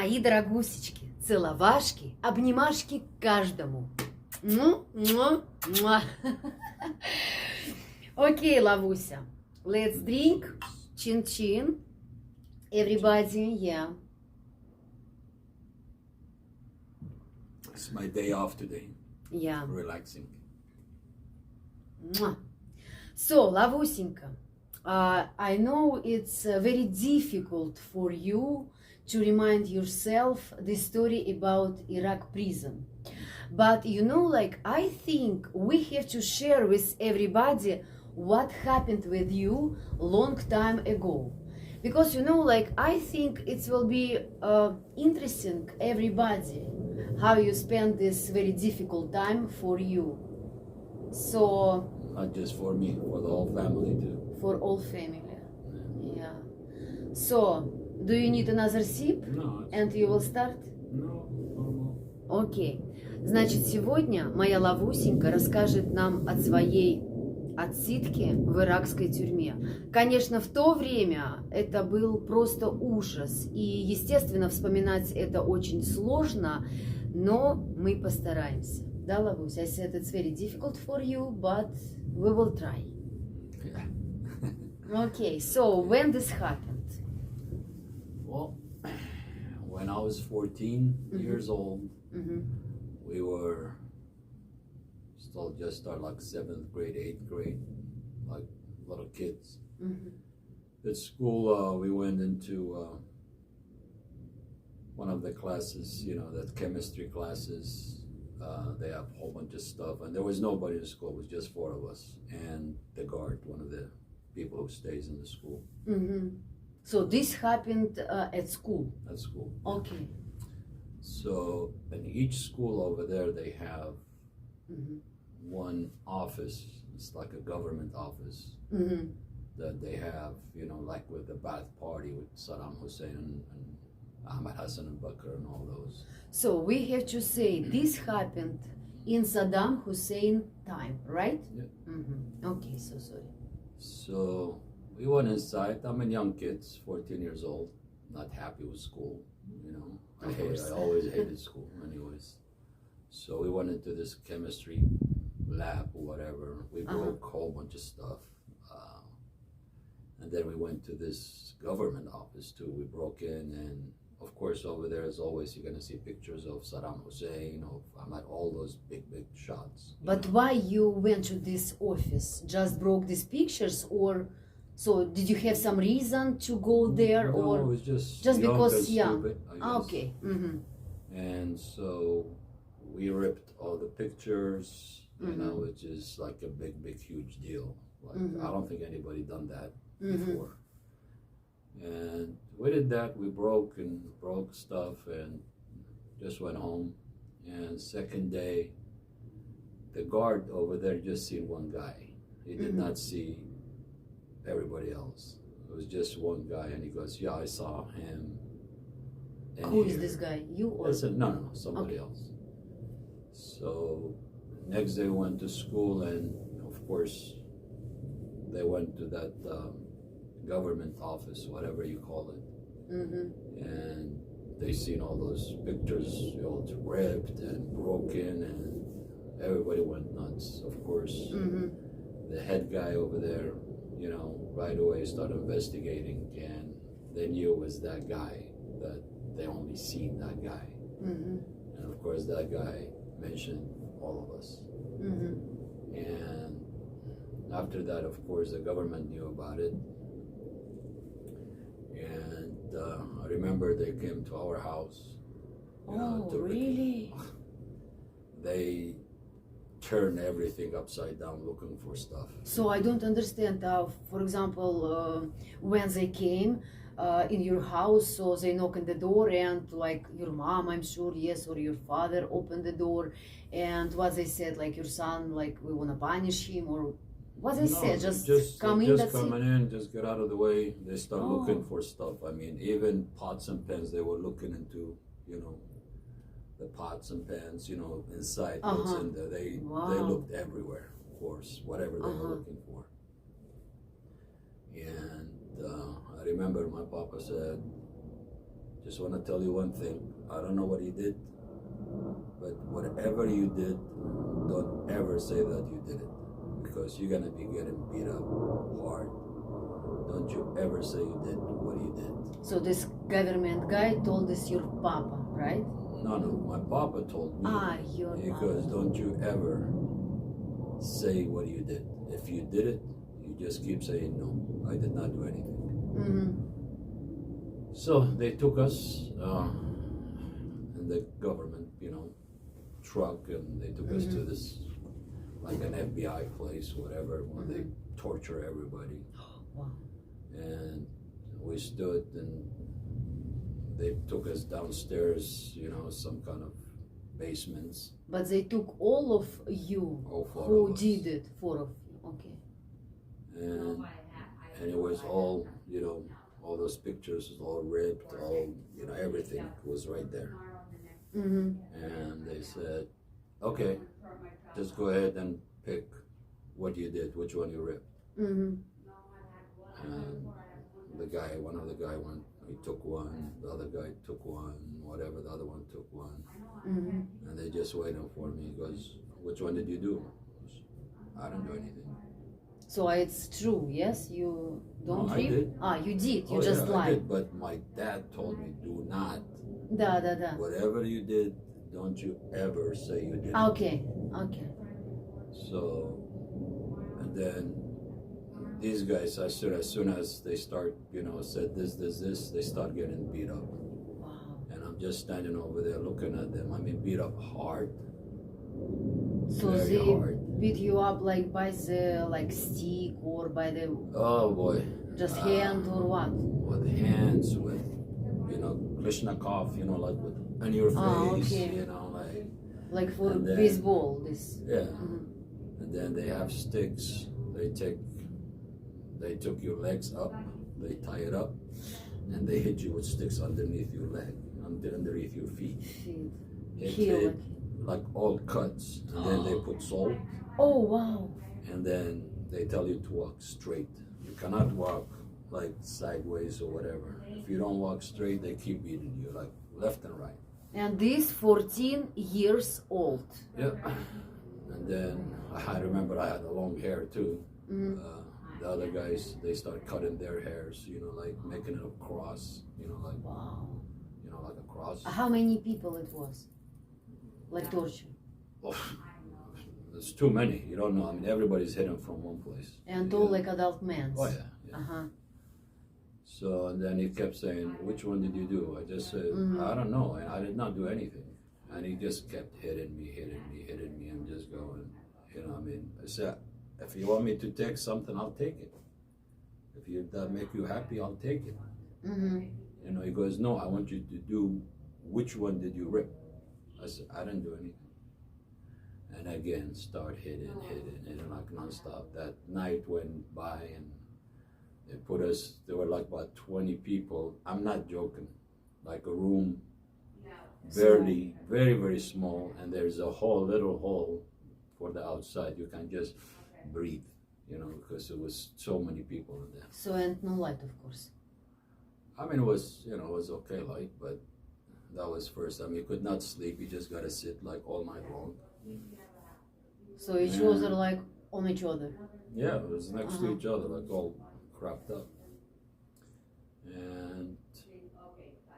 Мои дорогусечки, целовашки, обнимашки каждому. Окей, Лавуся, let's drink. Чин-чин. Everybody, yeah. It's my day off today. Yeah. Relaxing. So, Lavusенька, I know it's very difficult for you to remind yourself the story about Iraq prison. But you know, like, I think we have to share with everybody what happened with you long time ago. Because, you know, like, I think it will be interesting everybody how you spend this very difficult time for you. So... Not just for me, for the whole family too. For all family. Yeah. So, do you need another sip? No. And you will start? No. Окей. Значит, сегодня моя Лавусенька расскажет нам о своей отсидке в иракской тюрьме. Конечно, в то время это был просто ужас. И, естественно, вспоминать это очень сложно, но мы постараемся. Да, Лавуся? I said it's very difficult for you, but we will try. Yeah. Okay, so when this happened? Well, when I was 14 years old, we were still just start like 7th grade, 8th grade, like little kids. At school, we went into one of the classes, you know, the chemistry classes. They have a whole bunch of stuff, and there was nobody in the school. It was just 4 of us and the guard, one of the people who stays in the school. So this happened at school? At school. Okay. So in each school over there, they have one office. It's like a government office that they have, you know, like with the Ba'ath Party with Saddam Hussein and Ahmed Hassan and Bakr and all those. So we have to say this happened in Saddam Hussein time, right? Yeah. Okay, so sorry. So we went inside. I'm a young kid, 14 years old, not happy with school, you know. I always hated school anyways. So we went into this chemistry lab or whatever. We broke a whole bunch of stuff. And then we went to this government office too. We broke in, and of course over there, as always, you're gonna see pictures of Saddam Hussein, of Ahmad, all those big shots. But why you went to this office? Just broke these pictures, or so did you have some reason to go there, No, or it was just because young? Stupid, I guess. Okay. And so we ripped all the pictures, you know, which is like a big, huge deal. Like I don't think anybody done that before. And we did that. We broke stuff and just went home. And second day, the guard over there just seen one guy. He did not see everybody else. It was just one guy, and he goes, "Yeah, I saw him." Who is this guy? You or? I said, no, somebody else. So next day we went to school, and of course they went to that government office, whatever you call it, and they seen all those pictures, you know, it's ripped and broken, and everybody went nuts. Of course, the head guy over there, you know, right away started investigating, and they knew it was that guy, that they only seen that guy. And of course that guy mentioned all of us. And after that, of course, the government knew about it. And I remember they came to our house. Really? They turned everything upside down looking for stuff. So I don't understand. For example, when they came in your house, so they knock on the door, and like your mom, I'm sure, yes, or your father opened the door, and what they said, like your son, like we want to punish him, or what they said, just come in. Just coming in, just get out of the way. They start looking for stuff. I mean, even pots and pans, they were looking into, you know, the pots and pans, you know, inside what's in there. They looked everywhere, of course, whatever they were looking for. And I remember my papa said, just want to tell you one thing. I don't know what you did, but whatever you did, don't ever say that you did it, because you're gonna be getting beat up hard. Don't you ever say you did what you did. So this government guy told this your papa, right? No, my papa told me. Your because papa. Don't you ever say what you did. If you did it, you just keep saying, no, I did not do anything. So they took us in the government, truck, and they took us to this, like an FBI place, whatever, where they torture everybody. Wow. And we stood, and they took us downstairs, some kind of basements. But they took all of you All four who of us. did it, 4 of you, okay. And it was all, all those pictures, all ripped, all, everything was right there. And they said, okay, just go ahead and pick what you did, which one you ripped. And one of the guy went, he took one, the other guy took one, whatever, the other one took one. And they just waiting for me. He goes, which one did you do? I didn't do anything. So it's true, yes? You don't No, I rip? did. You did, you Oh, just yeah, I lied. did, but my dad told me, do not. Да. Whatever you did, don't you ever say you did. Okay. So, and then these guys, as soon as they start, said this, they start getting beat up. Wow. And I'm just standing over there looking at them. I mean, beat up hard. So Very they hard. beat you up like by the stick or by the Oh boy. just hand or what? With hands, with, Klishnikov, like with on your face, Okay. like. For And then- baseball, this. Yeah. And then they have sticks. They took your legs up, they tie it up, and they hit you with sticks underneath your leg, underneath your feet. It hit like all cuts, and then they put salt, Oh wow. and then they tell you to walk straight. You cannot walk like sideways or whatever. If you don't walk straight, they keep beating you like left and right. And this 14 years old. Yeah. And then I remember I had the long hair too. The other guys, they start cutting their hairs, like making it a cross, like Wow. like a cross. How many people it was? Like torture. Oh, there's too many. You don't know. I mean, everybody's hidden from one place. And all like adult men. Oh yeah. So and then he kept saying, "Which one did you do?" I just said, "I don't know, and I did not do anything." And he just kept hitting me. I'm just going, I said, if you want me to take something, I'll take it. If that make you happy, I'll take it. He goes, no, I want you to do, which one did you rip? I said, I didn't do anything. And again, start hitting like nonstop. That night went by, and they put us, there were like about 20 people. I'm not joking, like a room, barely, very, very small, and there's a little hole for the outside. You can just breathe, because there was so many people in there. So and no light, of course. I mean, it was, it was okay light, but that was first. I mean, you could not sleep. You just gotta sit like all night long. So each other like on each other. Yeah, it was next to each other, like all cropped up. And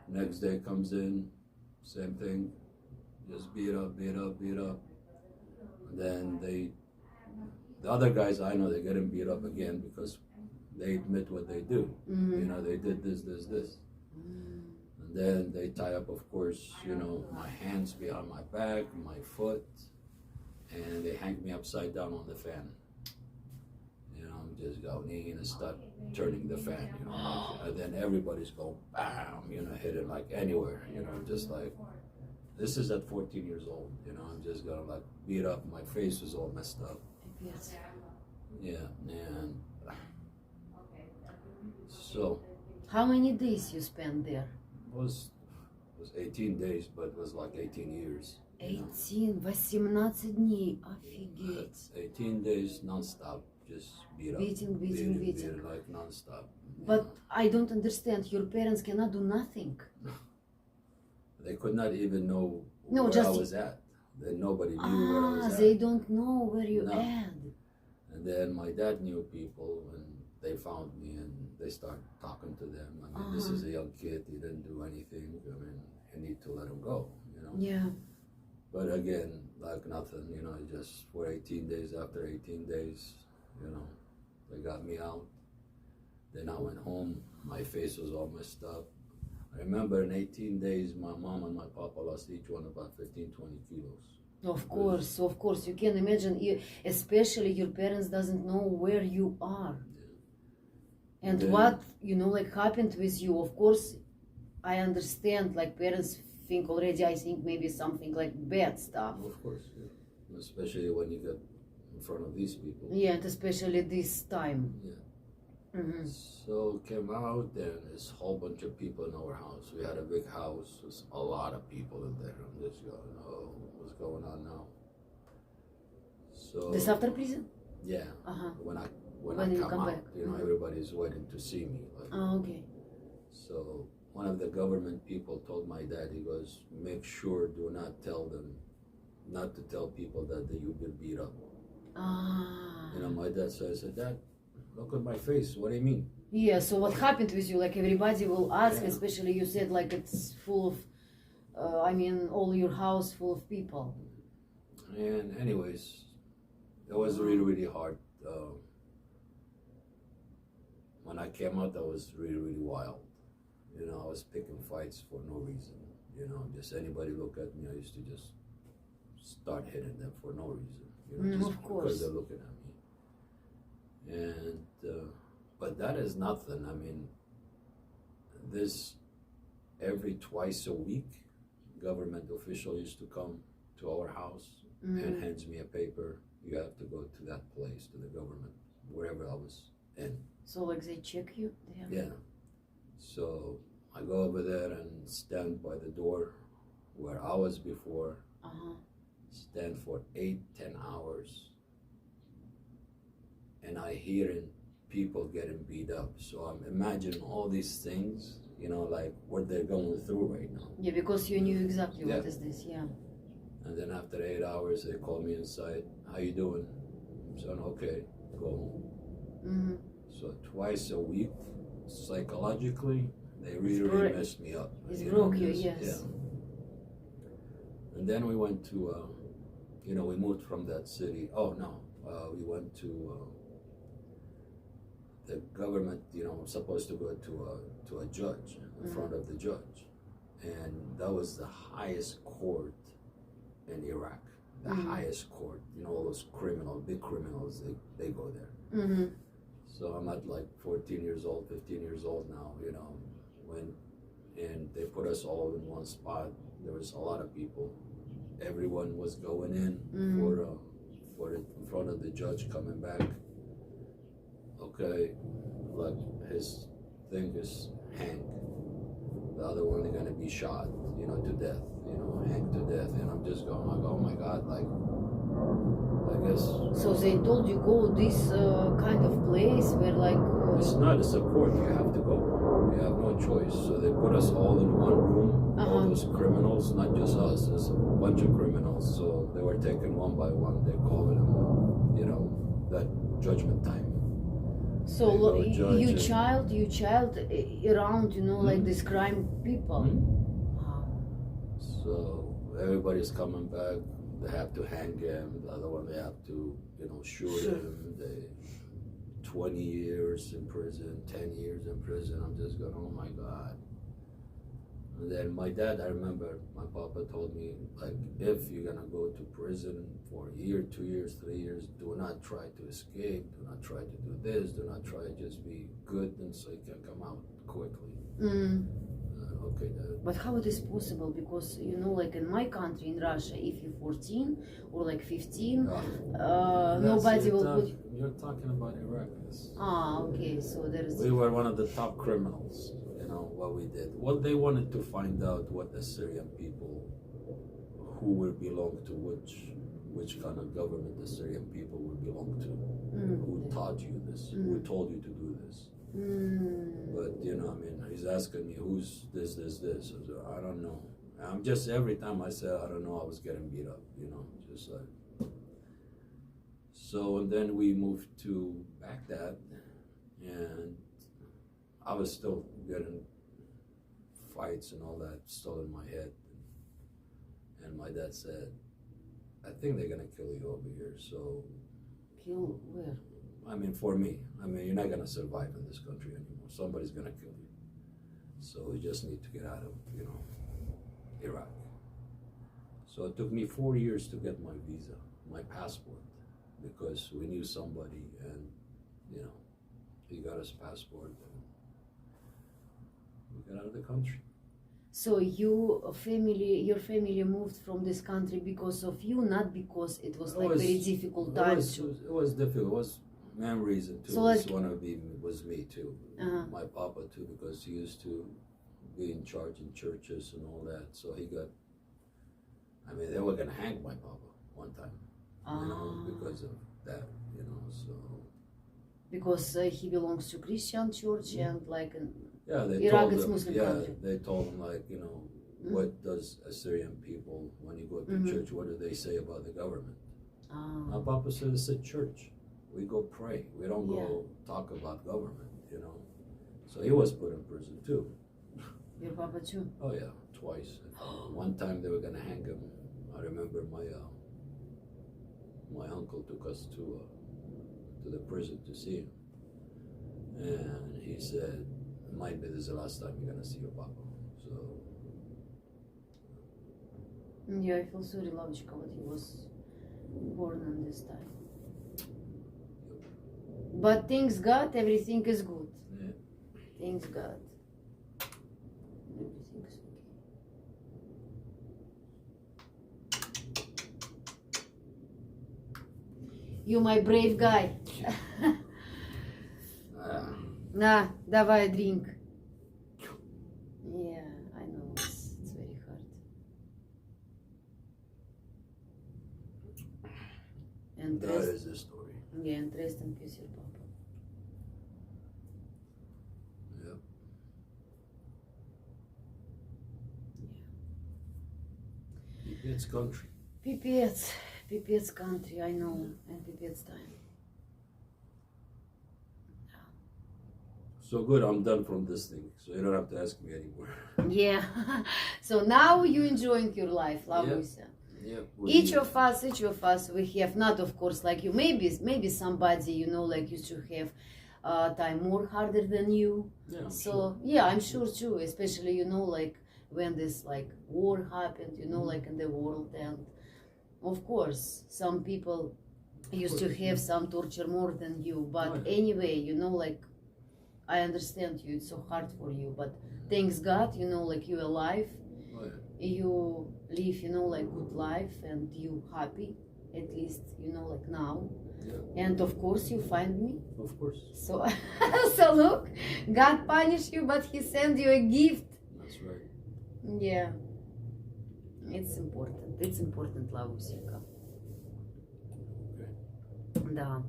next day comes in, same thing, just beat up. And then the other guys I know, they get them beat up again because they admit what they do. They did this. And then they tie up, of course, my hands behind my back, my foot, and they hang me upside down on the fan. I'm just going in and start turning the fan, and then everybody's going bam, hit it like anywhere, just like, this is at 14 years old, I'm just gonna like beat up, my face was all messed up. Yes. Yeah, and so. How many days you spent there? It was 18 days, but it was like 18 years. 18 дней, офигеть. 18 days non-stop, just beat up. Beating. Like non-stop. But I don't understand, your parents cannot do nothing. They could not even know No, where just- I was at. Then nobody knew where I was they at. don't know where you No. at. And then my dad knew people, and they found me, and they started talking to them. I mean, this is a young kid. He didn't do anything. I mean, you need to let him go, you know. Yeah. But again, like nothing, you know, just for 18 days, after 18 days, you know, they got me out. Then I went home. My face was all messed up. I remember in 18 days, my mom and my papa lost each one about 15, 20 kilos. Of course. You can imagine, especially your parents doesn't know where you are. And Then- what, like happened with you. Of course, I understand, like parents think already, I think maybe something like bad stuff. Of course, yeah. Especially when you get in front of these people. Yeah, and especially this time. Yeah. Mhm. So came out, and this whole bunch of people in our house. We had a big house. There's a lot of people in there. I'm just going, oh, what's going on now? So This after prison? yeah, Uh-huh. when I When you come come out, back. you know, Mhm. everybody's waiting to see me. Like, Oh, okay. so one of the government people told my dad, he goes, make sure do not tell them, not to tell people that you've been beat up. Ah. You know, my dad says, Dad, look at my face. What do you mean? Yeah, so what happened with you? Like everybody will ask, Yeah. especially you said like it's full of, all your house full of people. And anyways, it was really, really hard. When I came out, that was really, really wild. You know, I was picking fights for no reason. You know, just anybody look at me, I used to just start hitting them for no reason. You know, just of course. because they're looking at me. And but that is nothing. I mean, this every twice a week, government official used to come to our house and hands me a paper. You have to go to that place, to the government, wherever I was in. So like they check you? Yeah. So I go over there and stand by the door where I was before, Uh-huh. stand for 8-10 hours. And I hearing people getting beat up. So I'm imagining all these things, you know, like what they're going through right now. Yeah, because you knew exactly what Yeah. is this, yeah. And then after 8 hours, they call me inside. How you doing? I'm saying, okay, go home. Mm-hmm. So twice a week, psychologically, they really, bro- really messed me up. it's know, broke you, just- yes. Yeah. And then we went to, we moved from that city. Oh, no. We went to the government, was supposed to go to a judge, in front of the judge. And that was the highest court in Iraq. The highest court. You know, all those criminals, big criminals, they go there. Mm-hmm. So I'm at like 14 years old, 15 years old now, and they put us all in one spot. There was a lot of people. Everyone was going in for it in front of the judge, coming back. Okay, like his thing is hang. The other one, they're gonna be shot, to death, hanged to death. And I'm just going like, oh my God, like, I guess. So they told you go this kind of place where like... It's not a support, you have to go. You have no choice. So they put us all in one room, all those criminals, not just us, there's a bunch of criminals. So they were taken one by one, they calling them, that judgment time. So They go you judge child around, like this crime people. Wow. So everybody's coming back, they have to hang him, the other one they have to, shoot him. They 20 years in prison, 10 years in prison. I'm just going, oh my God. And then my dad, I remember my papa told me, like, if you're gonna go to prison for a year, 2 years, 3 years, do not try to escape, do not try to do this, do not try to just be good and so you can come out quickly. Okay, Dad. But how it is possible? Because like in my country, in Russia, if you're 14 or like 15, nobody will put. You're talking about Iraq. Okay, so there's. We were one of the top criminals. What we did. Well, they wanted to find out what the Syrian people, who will belong to which kind of government the Syrian people will belong to. Who taught you this? Who told you to do this? But he's asking me who's this. I said, I don't know. I'm just, every time I said, I don't know, I was getting beat up, you know, just like. So, and then we moved to Baghdad, and I was still getting fights and all that still in my head. And my dad said, I think they're gonna kill you over here, so. Kill where? I mean, for me, I mean, you're not gonna survive in this country anymore. Somebody's gonna kill you. So we just need to get out of, you know, Iraq. So it took me 4 years to get my visa, my passport, because we knew somebody, and, you know, he got us a passport, and we got out of the country. So your family moved from this country because of you, not because it was like very difficult time to. It was difficult. It was main reason too. So was like, one of them was me too. Uh-huh. My papa too, because he used to be in charge in churches and all that. So he got. I mean, they were gonna hang my papa one time, you know, because of that, you know. So. Because he belongs to Christian church and like. Yeah, they Iraq told is him. Muslim Yeah, country. they told him, like, you know, what does Assyrian people, when you go to church, what do they say about the government? My papa said, it's a church. We go pray. We don't go talk about government, you know. So he was put in prison too. Your papa too? Oh yeah, twice. One time they were gonna hang him. I remember my uncle took us to the prison to see him, and he said, might be this is the last time you're gonna see your papa. So. Yeah, I feel sorry, Lavuchka, that he was born on this time. But thanks God, everything is good. Yeah. Thanks God. Everything is okay. You my brave guy. Na, давай drink. Yeah, I know, it's very hard. And That is the story. Yeah, and rest in peace, your papa. Yep. Yeah. It's country. Pipец country, I know, and pipец time. So good, I'm done from this thing, so you don't have to ask me anymore. Yeah. So now you enjoying your life, Lavusia. Yep. Each of us, we have not, of course, like you. Maybe somebody, you know, like used to have time more harder than you. Yeah, so yeah, I'm sure too. Especially, you know, like when this like war happened, you know, like in the world, and of course, some people used to have some torture more than you. But anyway, you know, like. I understand you, it's so hard for you, but thanks God, you know, like you alive, you live, you know, like good life, and you happy, at least, you know, like now. Yeah. And of course you find me. Of course. So, so look, God punish you, but he send you a gift. That's right. Yeah. It's important, Лавусенька. Okay. Да.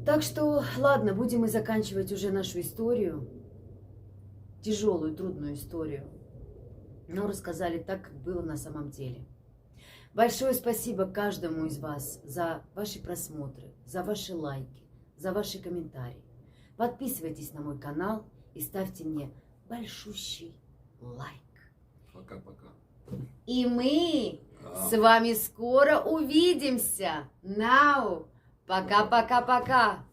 Так что, ладно, будем мы заканчивать уже нашу историю, тяжелую, трудную историю, но рассказали так, как было на самом деле. Большое спасибо каждому из вас за ваши просмотры, за ваши лайки, за ваши комментарии. Подписывайтесь на мой канал и ставьте мне большущий лайк. Пока-пока. И мы с вами скоро увидимся. Now! Пока-пока-пока!